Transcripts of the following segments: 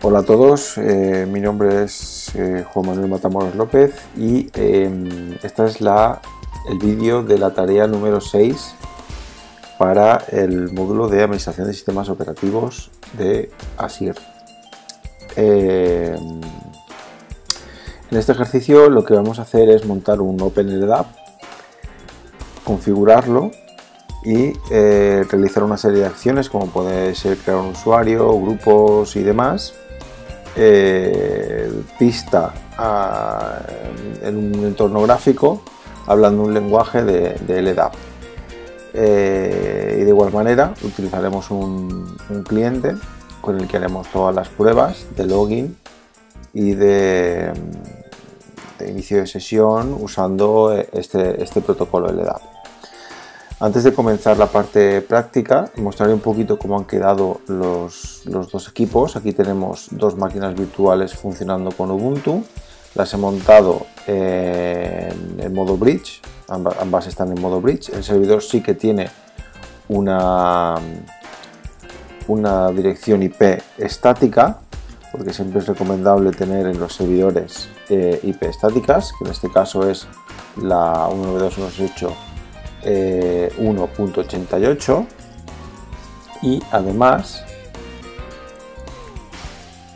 Hola a todos, mi nombre es Juan Manuel Matamoros López y este es el vídeo de la tarea número 6 para el módulo de Administración de Sistemas Operativos de ASIR. En este ejercicio lo que vamos a hacer es montar un OpenLDAP, configurarlo y realizar una serie de acciones como puede ser crear un usuario, grupos y demás. Pista en un entorno gráfico hablando un lenguaje de LDAP. Y de igual manera utilizaremos un cliente con el que haremos todas las pruebas de login y de inicio de sesión usando este protocolo LDAP. Antes de comenzar la parte práctica, mostraré un poquito cómo han quedado los dos equipos. Aquí tenemos dos máquinas virtuales funcionando con Ubuntu. Las he montado en modo bridge, ambas están en modo bridge. El servidor sí que tiene una dirección IP estática, porque siempre es recomendable tener en los servidores IP estáticas, que en este caso es la 192.168 y además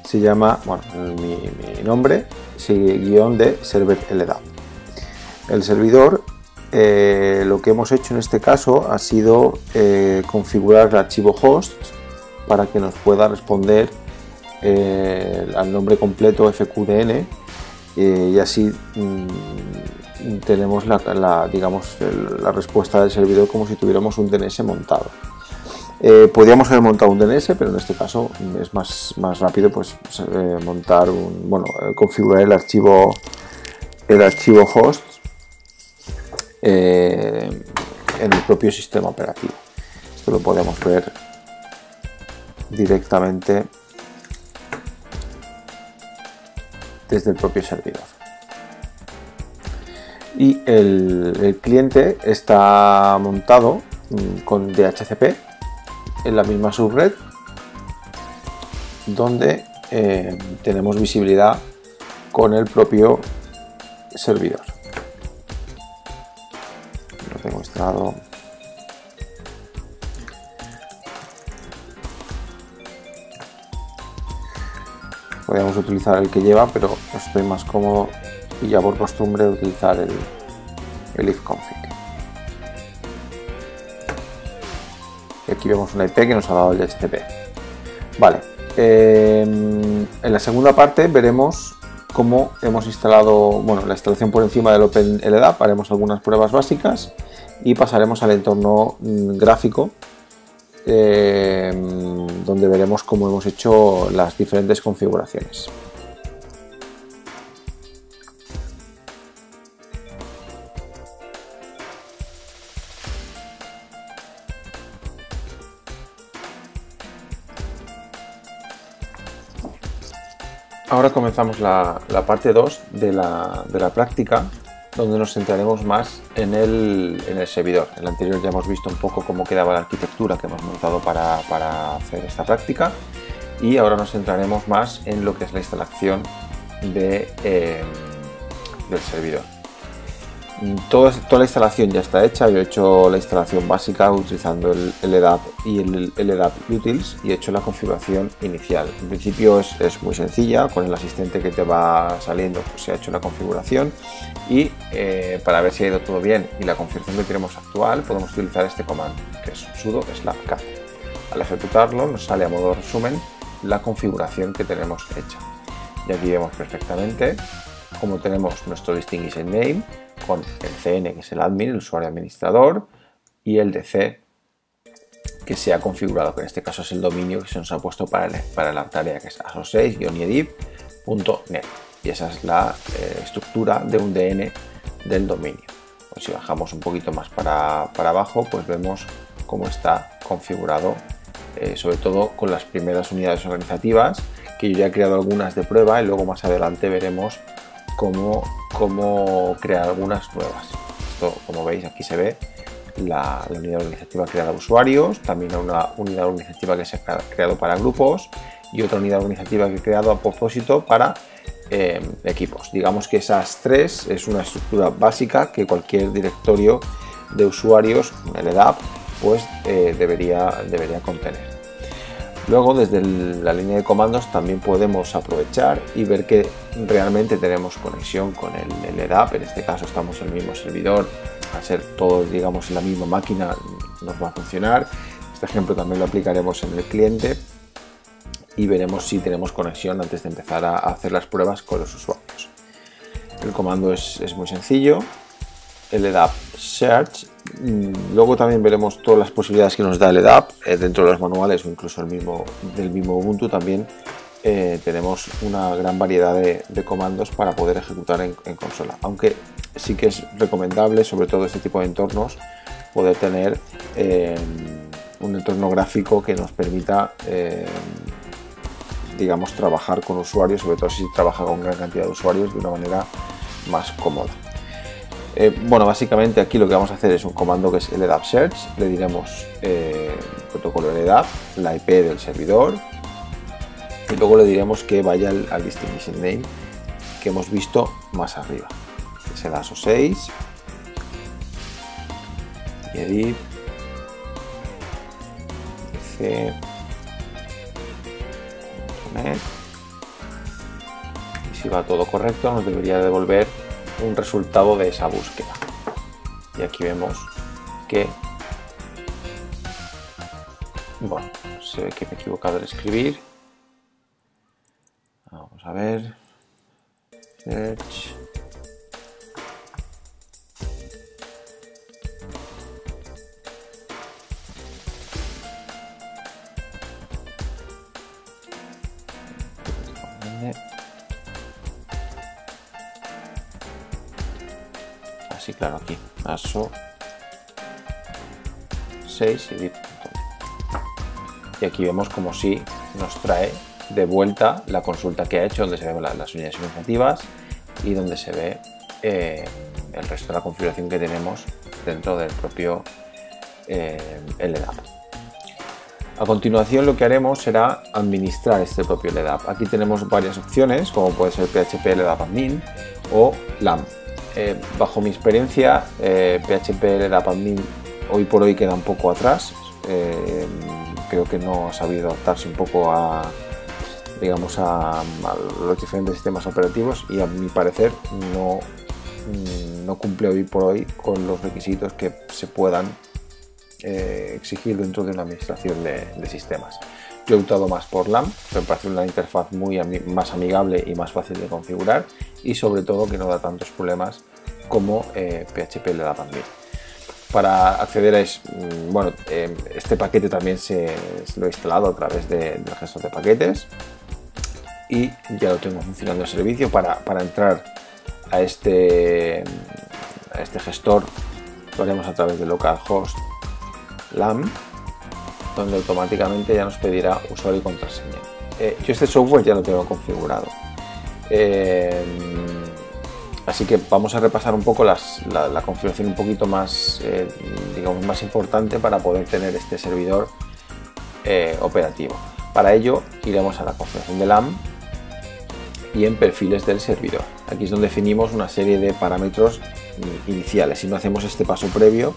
se llama, bueno, mi nombre sigue guión de server LDAP. El servidor, lo que hemos hecho en este caso ha sido configurar el archivo host para que nos pueda responder al nombre completo FQDN y así tenemos digamos, la respuesta del servidor como si tuviéramos un DNS montado. Podríamos haber montado un DNS, pero en este caso es más rápido pues montar configurar el archivo host en el propio sistema operativo. Esto lo podemos ver directamente desde el propio servidor. Y el cliente está montado con DHCP en la misma subred, donde tenemos visibilidad con el propio servidor. Lo tengo instalado. Podríamos utilizar el que lleva, pero estoy más cómodo y ya por costumbre utilizar el ifconfig. Y aquí vemos una IP que nos ha dado el DHCP. Vale, en la segunda parte veremos cómo hemos instalado, la instalación por encima del OpenLDAP. Haremos algunas pruebas básicas y pasaremos al entorno gráfico, donde veremos cómo hemos hecho las diferentes configuraciones. Ahora comenzamos la parte 2 de la práctica, donde nos centraremos más en el servidor. En el anterior ya hemos visto un poco cómo quedaba la arquitectura que hemos montado para hacer esta práctica, y ahora nos centraremos más en lo que es la instalación del servidor. Toda la instalación ya está hecha. Yo he hecho la instalación básica utilizando el LDAP y el LDAP Utils y he hecho la configuración inicial. En principio es muy sencilla, con el asistente que te va saliendo pues se ha hecho la configuración y para ver si ha ido todo bien y la configuración que tenemos actual podemos utilizar este comando, que es sudo /cat. Al ejecutarlo nos sale a modo resumen la configuración que tenemos hecha, y aquí vemos perfectamente cómo tenemos nuestro distinguished name con el CN, que es el admin, el usuario administrador, y el DC que se ha configurado, que en este caso es el dominio que se nos ha puesto para la tarea, que es aso6-edip.net, y esa es la estructura de un DN del dominio. Pues si bajamos un poquito más para abajo, pues vemos cómo está configurado, sobre todo con las primeras unidades organizativas, que yo ya he creado algunas de prueba y luego más adelante veremos cómo crear algunas nuevas. Esto, como veis, aquí se ve la unidad organizativa creada a usuarios, también una unidad organizativa que se ha creado para grupos y otra unidad organizativa que he creado a propósito para equipos. Digamos que esas tres es una estructura básica que cualquier directorio de usuarios, LDAP, pues debería contener. Luego, desde la línea de comandos también podemos aprovechar y ver que realmente tenemos conexión con el LDAP. En este caso estamos en el mismo servidor, al ser todos, digamos, en la misma máquina nos va a funcionar. Este ejemplo también lo aplicaremos en el cliente y veremos si tenemos conexión antes de empezar a hacer las pruebas con los usuarios. El comando es muy sencillo, LDAP search. Luego también veremos todas las posibilidades que nos da LDAP dentro de los manuales o incluso del mismo Ubuntu. También tenemos una gran variedad de comandos para poder ejecutar en consola, aunque sí que es recomendable, sobre todo este tipo de entornos, poder tener un entorno gráfico que nos permita digamos, trabajar con usuarios, sobre todo si trabaja con gran cantidad de usuarios, de una manera más cómoda. Bueno, básicamente aquí lo que vamos a hacer es un comando que es LDAP search. Le diremos protocolo LDAP, la IP del servidor, y luego le diremos que vaya al destination name que hemos visto más arriba, que será SO6 y edit y si va todo correcto nos debería devolver un resultado de esa búsqueda. Y aquí vemos que, bueno, se ve que me he equivocado al escribir. Vamos a ver, search, así, claro, aquí ASO 6 y aquí vemos como si nos trae de vuelta la consulta que ha hecho, donde se ven las unidades organizativas y donde se ve el resto de la configuración que tenemos dentro del propio LDAP. A continuación lo que haremos será administrar este propio LDAP. Aquí tenemos varias opciones, como puede ser PHP LDAP Admin o LAMP. Bajo mi experiencia, PHP LDAP Admin hoy por hoy queda un poco atrás. Creo que no ha sabido adaptarse un poco a los diferentes sistemas operativos y a mi parecer no cumple hoy por hoy con los requisitos que se puedan exigir dentro de una administración de sistemas. Yo he optado más por LAMP, me parece una interfaz más amigable y más fácil de configurar y sobre todo que no da tantos problemas como PHP LDAP Admin. Para acceder a este paquete también lo he instalado a través del gestor de paquetes y ya lo tengo funcionando el servicio. Para entrar a este gestor lo haremos a través de localhost LAMP, donde automáticamente ya nos pedirá usuario y contraseña. Yo este software ya lo tengo configurado, así que vamos a repasar un poco la configuración un poquito más, digamos, más importante para poder tener este servidor operativo. Para ello iremos a la configuración de LAMP y en perfiles del servidor. Aquí es donde definimos una serie de parámetros iniciales. Si no hacemos este paso previo,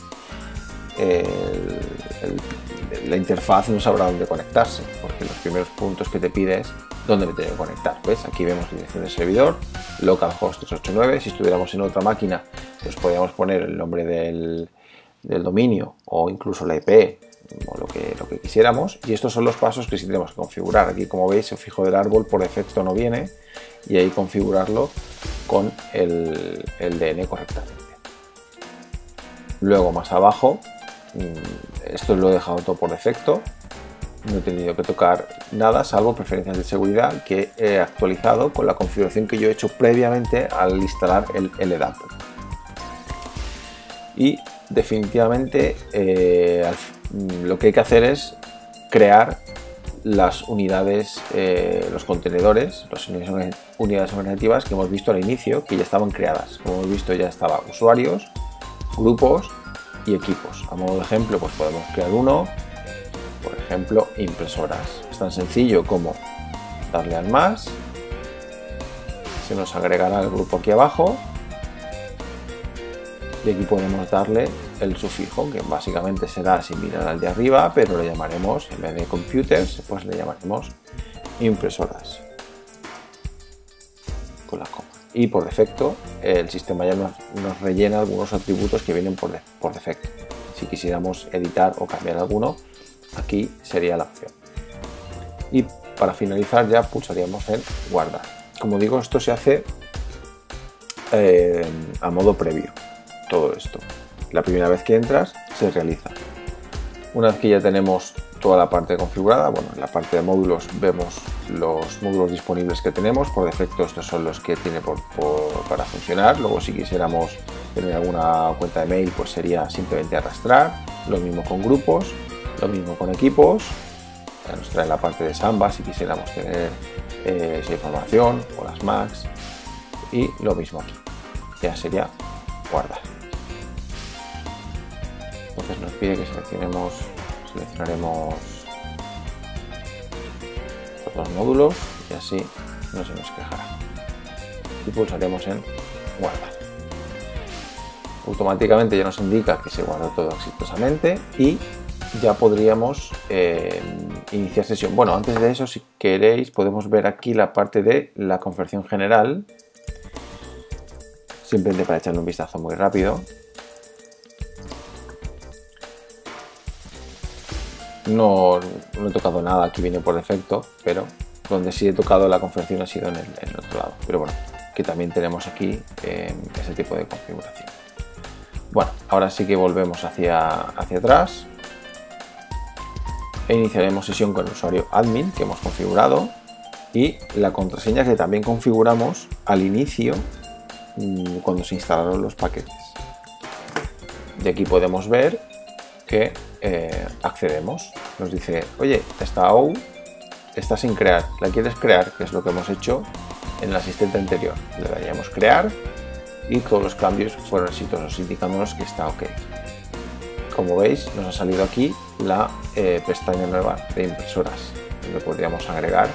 la interfaz no sabrá dónde conectarse, porque los primeros puntos que te pide es dónde me tengo que conectar. ¿Ves? Aquí vemos la dirección del servidor, localhost 389. Si estuviéramos en otra máquina, pues podríamos poner el nombre del dominio o incluso la IP o lo que quisiéramos. Y estos son los pasos que sí tenemos que configurar. Aquí, como veis, el fijo del árbol por defecto no viene y hay que configurarlo con el DN correctamente. Luego, más abajo, esto lo he dejado todo por defecto, no he tenido que tocar nada salvo preferencias de seguridad que he actualizado con la configuración que yo he hecho previamente al instalar el LDAP. Y definitivamente lo que hay que hacer es crear las unidades, los contenedores, las unidades organizativas que hemos visto al inicio, que ya estaban creadas. Como hemos visto, ya estaba usuarios, grupos y equipos. A modo de ejemplo, pues podemos crear uno, por ejemplo, impresoras. Es tan sencillo como darle al más, se nos agregará el grupo aquí abajo y aquí podemos darle el sufijo, que básicamente será similar al de arriba, pero lo llamaremos, en vez de computers, pues le llamaremos impresoras con la coma. Y por defecto el sistema ya nos rellena algunos atributos que vienen por defecto. Si quisiéramos editar o cambiar alguno, aquí sería la opción. Y para finalizar ya pulsaríamos en guardar. Como digo, esto se hace a modo previo, todo esto. La primera vez que entras se realiza. Una vez que ya tenemos toda la parte configurada, bueno, en la parte de módulos vemos los módulos disponibles que tenemos. Por defecto estos son los que tiene para funcionar. Luego si quisiéramos tener alguna cuenta de mail, pues sería simplemente arrastrar. Lo mismo con grupos, lo mismo con equipos. Ya nos trae la parte de Samba si quisiéramos tener esa información, o las Macs, y lo mismo aquí. Ya sería guardar. Entonces nos pide que seleccionaremos los módulos y así no se nos quejará. Y pulsaremos en guardar. Automáticamente ya nos indica que se guardó todo exitosamente y ya podríamos iniciar sesión. Bueno, antes de eso, si queréis, podemos ver aquí la parte de la configuración general, simplemente para echarle un vistazo muy rápido. No he tocado nada, aquí viene por defecto, pero donde sí he tocado la configuración ha sido en el otro lado. Pero bueno, que también tenemos aquí ese tipo de configuración. Bueno, ahora sí que volvemos hacia atrás e iniciaremos sesión con el usuario admin que hemos configurado y la contraseña que también configuramos al inicio cuando se instalaron los paquetes. De aquí podemos ver que accedemos. Nos dice, oye, esta AU está sin crear, ¿la quieres crear? Que es lo que hemos hecho en el asistente anterior. Le daríamos crear y todos los cambios fueron exitosos, indicándonos que está ok. Como veis, nos ha salido aquí la pestaña nueva de impresoras, donde podríamos agregar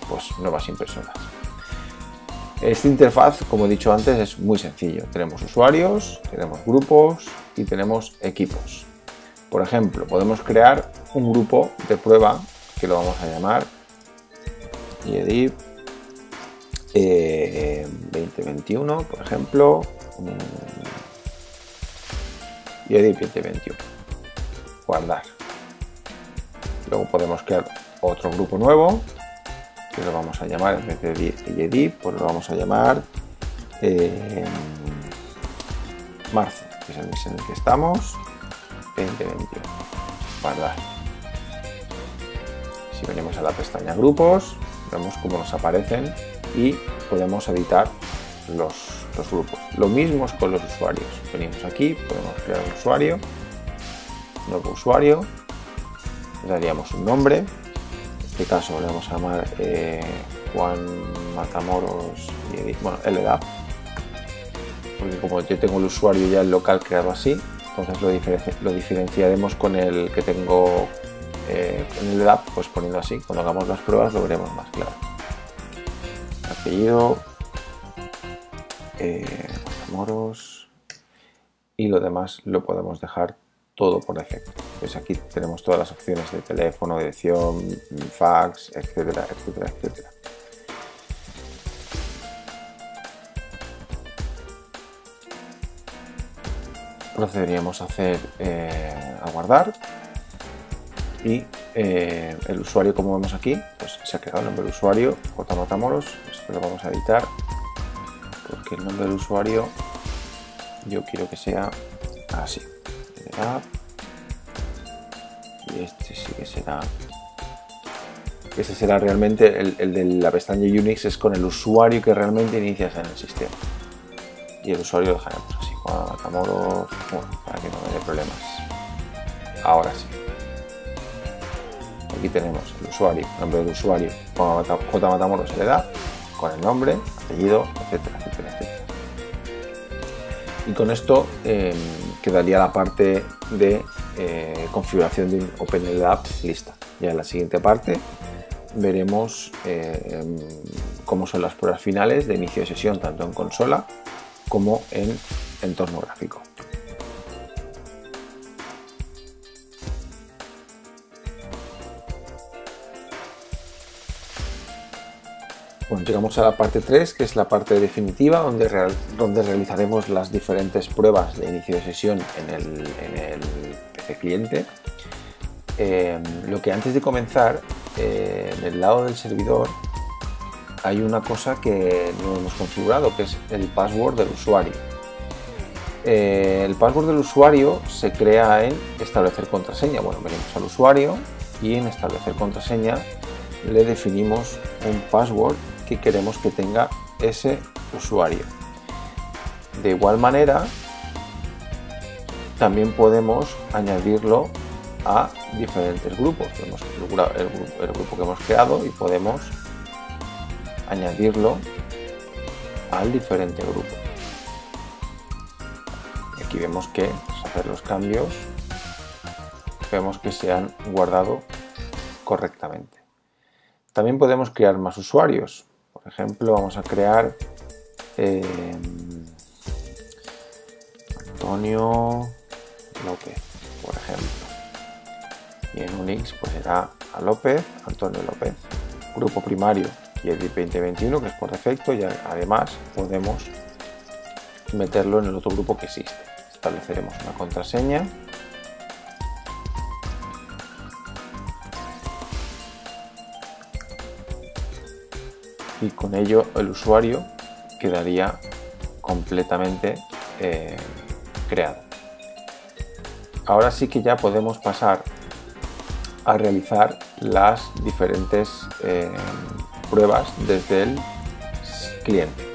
pues, nuevas impresoras. Esta interfaz, como he dicho antes, es muy sencillo. Tenemos usuarios, tenemos grupos y tenemos equipos. Por ejemplo, podemos crear un grupo de prueba que lo vamos a llamar YEDIP 2021, por ejemplo. YEDIP 2021. Guardar. Luego podemos crear otro grupo nuevo que lo vamos a llamar, en vez de YEDIP, pues lo vamos a llamar marzo, que es el mes en el que estamos, 2021. Guardar. Si venimos a la pestaña grupos, vemos cómo nos aparecen y podemos editar los grupos. Lo mismo es con los usuarios. Venimos aquí, podemos crear un usuario, nuevo usuario, le daríamos un nombre. En este caso le vamos a llamar Juan Matamoros, bueno, LDAP, porque como yo tengo el usuario ya el local creado así, entonces lo diferenciaremos con el que tengo en el LDAP, pues poniendo así. Cuando hagamos las pruebas lo veremos más claro. Apellido, Matamoros, y lo demás lo podemos dejar todo por defecto. Pues aquí tenemos todas las opciones de teléfono, dirección, fax, etcétera, etcétera, etcétera. Procederíamos a guardar y el usuario, como vemos aquí, pues se ha creado el nombre del usuario, J. Matamoros. Esto lo vamos a editar porque el nombre del usuario yo quiero que sea así. Y este sí que será. Ese será realmente el de la pestaña Unix, es con el usuario que realmente inicias en el sistema. Y el usuario lo dejaremos así, Juan Matamoros, bueno, para que no me dé problemas. Ahora sí. Aquí tenemos el usuario, nombre del usuario, J. Matamoros se le da, con el nombre, apellido, etcétera, etcétera, etcétera. Y con esto quedaría la parte de configuración de un OpenLDAP lista. Ya en la siguiente parte veremos cómo son las pruebas finales de inicio de sesión tanto en consola como en entorno gráfico. Bueno, llegamos a la parte 3, que es la parte definitiva, donde realizaremos las diferentes pruebas de inicio de sesión en el PC cliente. Lo que antes de comenzar, en el lado del servidor hay una cosa que no hemos configurado, que es el password del usuario. El password del usuario se crea en establecer contraseña. Bueno, venimos al usuario y en establecer contraseña le definimos un password que queremos que tenga ese usuario. De igual manera, también podemos añadirlo a diferentes grupos. Tenemos el grupo que hemos creado y podemos añadirlo al diferente grupo. Y aquí vemos que tras hacer los cambios vemos que se han guardado correctamente. También podemos crear más usuarios. Por ejemplo, vamos a crear Antonio López, por ejemplo. Y en Unix pues será a López, Antonio López. Grupo primario y el 2021, que es por defecto, y además podemos meterlo en el otro grupo que existe. Estableceremos una contraseña. Y con ello el usuario quedaría completamente creado. Ahora sí que ya podemos pasar a realizar las diferentes pruebas desde el cliente.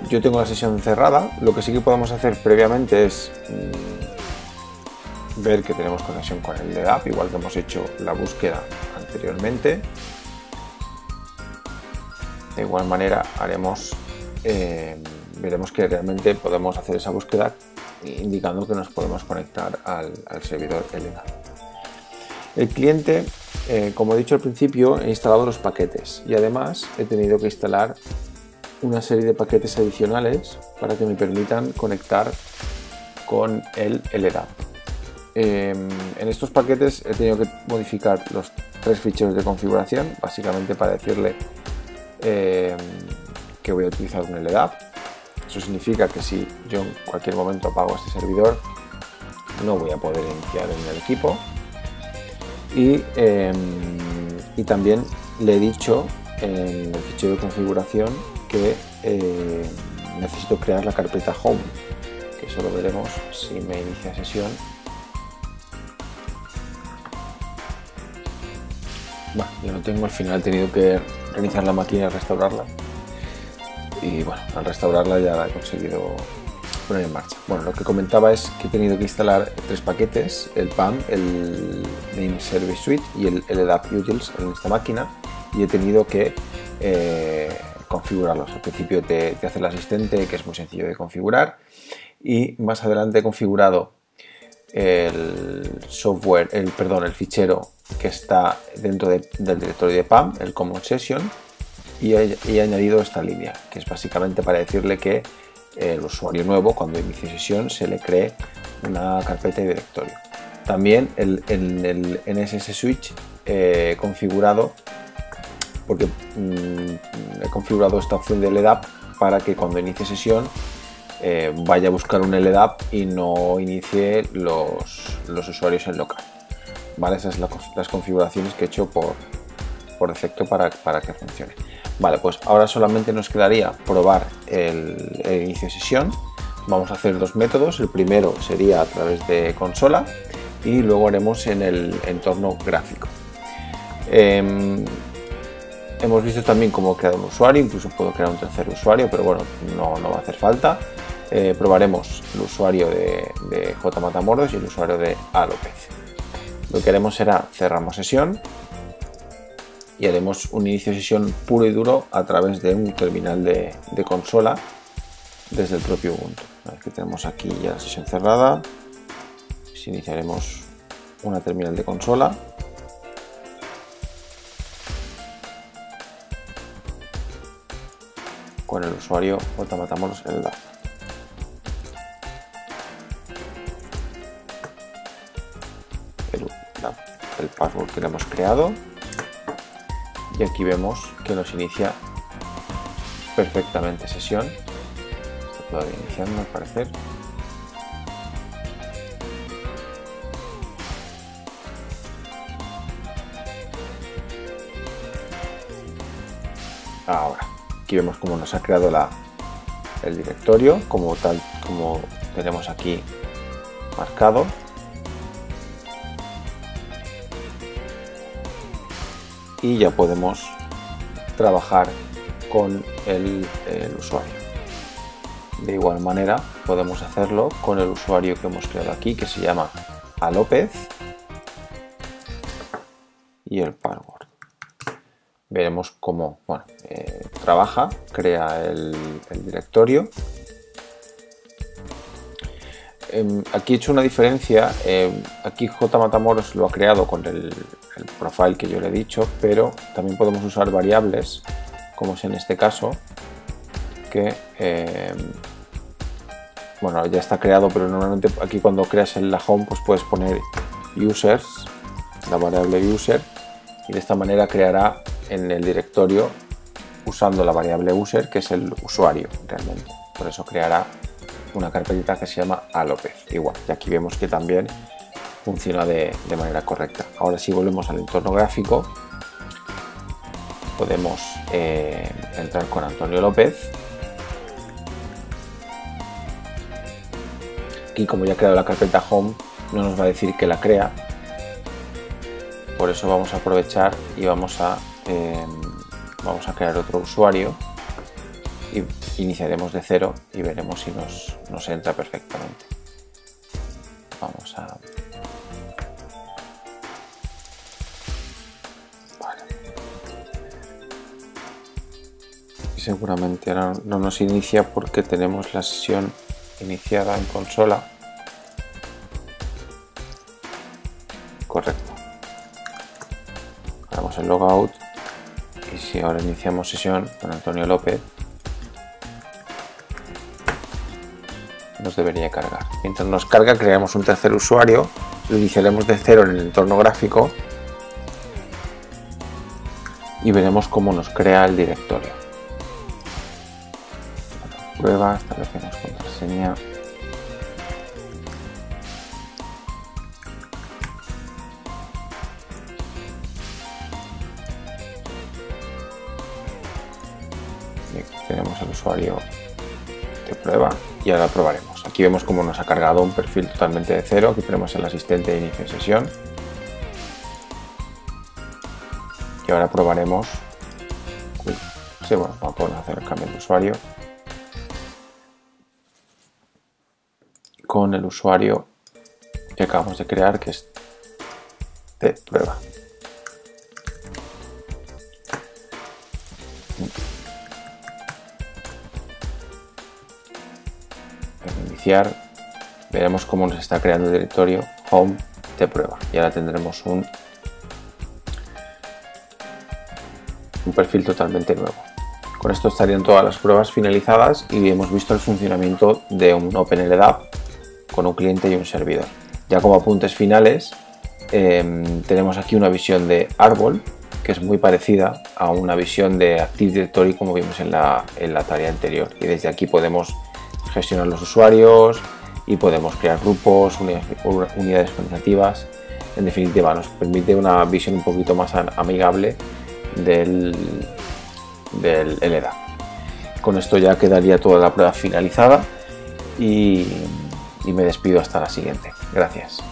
Yo tengo la sesión cerrada. Lo que sí que podemos hacer previamente es ver que tenemos conexión con el LDAP, igual que hemos hecho la búsqueda anteriormente. De igual manera veremos que realmente podemos hacer esa búsqueda indicando que nos podemos conectar al servidor LDAP. El cliente, como he dicho al principio, he instalado los paquetes y además he tenido que instalar una serie de paquetes adicionales para que me permitan conectar con el LDAP. En estos paquetes he tenido que modificar los 3 ficheros de configuración, básicamente para decirle que voy a utilizar un LDAP. Eso significa que si yo en cualquier momento apago este servidor, no voy a poder iniciar en el equipo. Y también le he dicho en el fichero de configuración que necesito crear la carpeta Home, que eso lo veremos si me inicia sesión. Bueno, yo no tengo, al final he tenido que reiniciar la máquina y restaurarla. Y bueno, al restaurarla ya la he conseguido poner en marcha. Bueno, lo que comentaba es que he tenido que instalar 3 paquetes, el PAM, el Name Service Suite y el LDAP Utils en esta máquina, y he tenido que configurarlos. Al principio te hace el asistente, que es muy sencillo de configurar, y más adelante he configurado el fichero que está dentro del directorio de PAM, el Common Session, y he añadido esta línea, que es básicamente para decirle que el usuario nuevo, cuando inicie sesión, se le cree una carpeta de directorio. También en el NSS Switch he configurado, porque he configurado esta opción de LDAP para que cuando inicie sesión vaya a buscar un LDAP y no inicie los usuarios en local. ¿Vale? Esas son las configuraciones que he hecho por defecto para que funcione. Vale, pues ahora solamente nos quedaría probar el inicio de sesión. Vamos a hacer 2 métodos. El primero sería a través de consola y luego haremos en el entorno gráfico. Hemos visto también cómo crear un usuario, incluso puedo crear un tercer usuario, pero bueno, no va a hacer falta. Probaremos el usuario de J. Matamoros y el usuario de A. López. Lo que haremos será cerramos sesión y haremos un inicio de sesión puro y duro a través de un terminal de consola desde el propio Ubuntu. Aquí tenemos aquí ya la sesión cerrada. Iniciaremos una terminal de consola con el usuario JMatamoros LDAP. El password que le hemos creado, y aquí vemos que nos inicia perfectamente sesión. Está todavía iniciando al parecer. Ahora, aquí vemos cómo nos ha creado el directorio, como tenemos aquí marcado. Y ya podemos trabajar con el usuario. De igual manera podemos hacerlo con el usuario que hemos creado aquí, que se llama Alopez, y el password. Veremos cómo trabaja, crea el directorio. Aquí he hecho una diferencia. Aquí JMatamoros lo ha creado con el profile que yo le he dicho, pero también podemos usar variables, como es en este caso, que ya está creado, pero normalmente aquí cuando creas en la home pues puedes poner users, la variable user, y de esta manera creará en el directorio usando la variable user, que es el usuario realmente. Por eso creará una carpetita que se llama Alopez. Igual, y aquí vemos que también funciona de manera correcta. Ahora, si volvemos al entorno gráfico, podemos entrar con Antonio López. Aquí, como ya ha creado la carpeta Home, no nos va a decir que la crea. Por eso vamos a aprovechar y vamos a crear otro usuario y iniciaremos de cero y veremos si nos entra perfectamente. Vamos a... Vale. Y seguramente ahora no nos inicia porque tenemos la sesión iniciada en consola. Correcto. Hagamos el logout y si ahora iniciamos sesión con Antonio López, nos debería cargar. Mientras nos carga, creamos un tercer usuario, lo iniciaremos de cero en el entorno gráfico y veremos cómo nos crea el directorio. Prueba, establecemos contraseña. Y aquí tenemos el usuario de prueba y ahora probaremos. Aquí vemos cómo nos ha cargado un perfil totalmente de cero. Aquí tenemos el asistente de inicio de sesión. Y ahora probaremos. Sí, bueno, vamos a hacer el cambio de usuario con el usuario que acabamos de crear, que es de prueba. Veremos cómo nos está creando el directorio home de prueba y ahora tendremos un perfil totalmente nuevo. Con esto estarían todas las pruebas finalizadas y hemos visto el funcionamiento de un OpenLDAP con un cliente y un servidor. Ya como apuntes finales, tenemos aquí una visión de árbol que es muy parecida a una visión de Active Directory como vimos en la tarea anterior, y desde aquí podemos gestionar los usuarios y podemos crear grupos, unidades organizativas. En definitiva, nos permite una visión un poquito más amigable del LDAP. Con esto ya quedaría toda la prueba finalizada y me despido hasta la siguiente. Gracias.